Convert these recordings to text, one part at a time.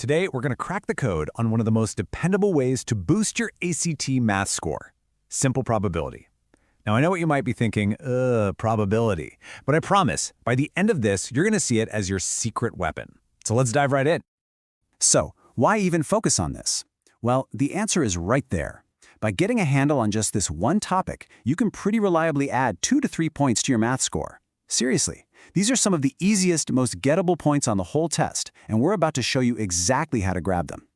Today, we're going to crack the code on one of the most dependable ways to boost your ACT math score, simple probability. Now, I know what you might be thinking, probability, but I promise, by the end of this, you're going to see it as your secret weapon. So let's dive right in. So, why even focus on this? Well, the answer is right there. By getting a handle on just this one topic, you can pretty reliably add 2 to 3 points to your math score. Seriously, these are some of the easiest, most gettable points on the whole test, and we're about to show you exactly how to grab them.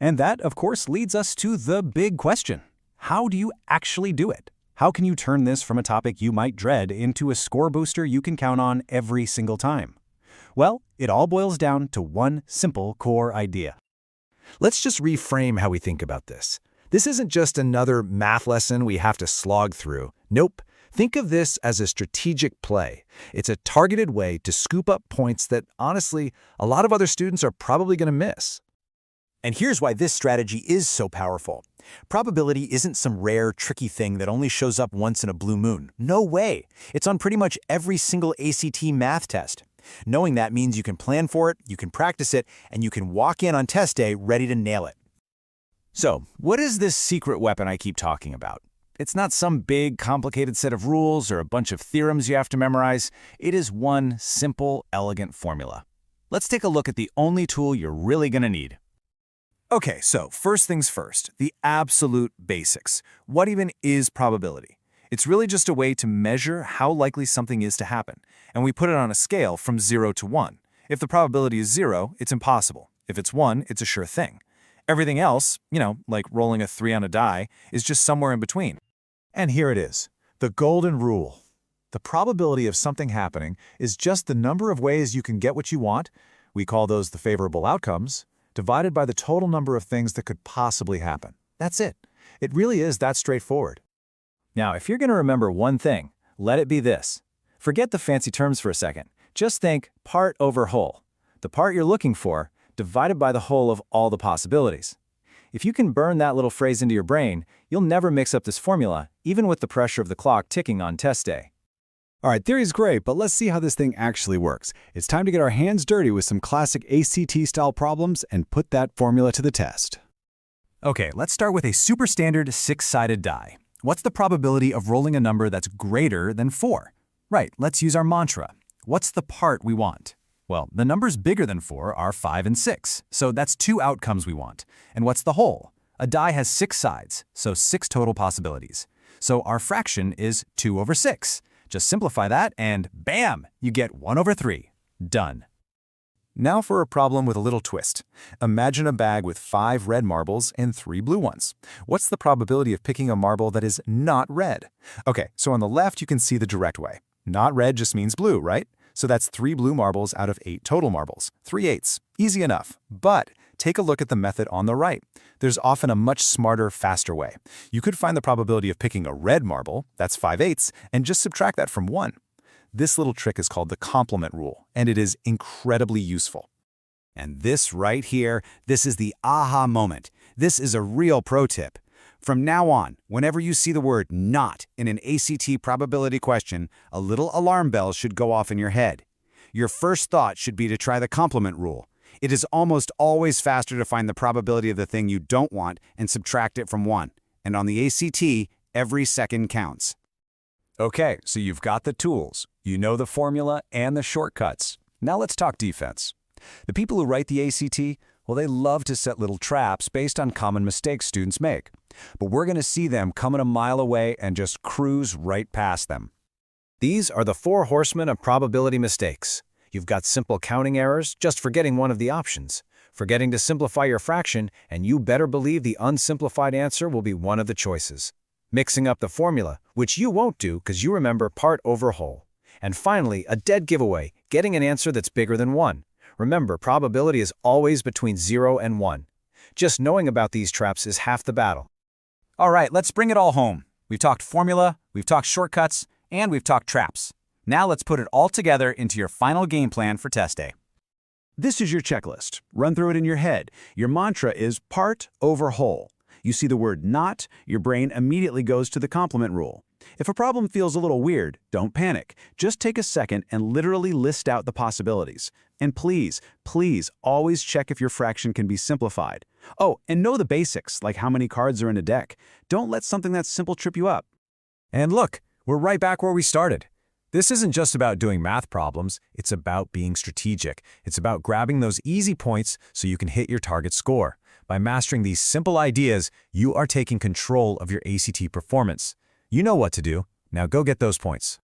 And that, of course, leads us to the big question. How do you actually do it? How can you turn this from a topic you might dread into a score booster you can count on every single time? Well, it all boils down to one simple core idea. Let's just reframe how we think about this. This isn't just another math lesson we have to slog through. Nope. Think of this as a strategic play. It's a targeted way to scoop up points that, honestly, a lot of other students are probably going to miss. And here's why this strategy is so powerful. Probability isn't some rare, tricky thing that only shows up once in a blue moon. No way! It's on pretty much every single ACT math test. Knowing that means you can plan for it, you can practice it, and you can walk in on test day ready to nail it. So, what is this secret weapon I keep talking about? It's not some big, complicated set of rules or a bunch of theorems you have to memorize. It is one simple, elegant formula. Let's take a look at the only tool you're really going to need. Okay, so first things first, the absolute basics. What even is probability? It's really just a way to measure how likely something is to happen, and we put it on a scale from 0 to 1. If the probability is 0, it's impossible. If it's 1, it's a sure thing. Everything else, like rolling a 3 on a die, is just somewhere in between. And here it is, the golden rule. The probability of something happening is just the number of ways you can get what you want, we call those the favorable outcomes, divided by the total number of things that could possibly happen. That's it. It really is that straightforward. Now, if you're going to remember one thing, let it be this. Forget the fancy terms for a second. Just think part over whole. The part you're looking for, divided by the whole of all the possibilities. If you can burn that little phrase into your brain, you'll never mix up this formula, even with the pressure of the clock ticking on test day. All right, theory's great, but let's see how this thing actually works. It's time to get our hands dirty with some classic ACT-style problems and put that formula to the test. Okay, let's start with a super standard 6-sided die. What's the probability of rolling a number that's greater than 4? Right, let's use our mantra. What's the part we want? Well, the numbers bigger than 4 are 5 and 6, so that's 2 outcomes we want. And what's the whole? A die has 6 sides, so 6 total possibilities. So our fraction is 2 over 6. Just simplify that and bam, you get 1 over 3. Done. Now for a problem with a little twist. Imagine a bag with 5 red marbles and 3 blue ones. What's the probability of picking a marble that is not red? Okay, so on the left you can see the direct way. Not red just means blue, right? So that's 3 blue marbles out of 8 total marbles, 3/8. Easy enough. But take a look at the method on the right. There's often a much smarter, faster way. You could find the probability of picking a red marble, that's 5/8, and just subtract that from 1. This little trick is called the complement rule, and it is incredibly useful. And this right here, this is the aha moment. This is a real pro tip. From now on, whenever you see the word not in an ACT probability question, a little alarm bell should go off in your head. Your first thought should be to try the complement rule. It is almost always faster to find the probability of the thing you don't want and subtract it from 1. And on the ACT, every second counts. Okay, so you've got the tools. You know the formula and the shortcuts. Now let's talk defense. The people who write the ACT, well, they love to set little traps based on common mistakes students make. But we're going to see them coming a mile away and just cruise right past them. These are the 4 horsemen of probability mistakes. You've got simple counting errors, just forgetting one of the options, forgetting to simplify your fraction, and you better believe the unsimplified answer will be one of the choices. Mixing up the formula, which you won't do because you remember part over whole. And finally, a dead giveaway, getting an answer that's bigger than 1. Remember, probability is always between 0 and 1. Just knowing about these traps is half the battle. All right, let's bring it all home. We've talked formula, we've talked shortcuts, and we've talked traps. Now let's put it all together into your final game plan for test day. This is your checklist. Run through it in your head. Your mantra is part over whole. You see the word not, your brain immediately goes to the complement rule. If a problem feels a little weird, don't panic. Just take a second and literally list out the possibilities. And please, please always check if your fraction can be simplified. Oh, and know the basics, like how many cards are in a deck. Don't let something that simple trip you up. And look, we're right back where we started. This isn't just about doing math problems, it's about being strategic. It's about grabbing those easy points so you can hit your target score. By mastering these simple ideas, you are taking control of your ACT performance. You know what to do. Now go get those points.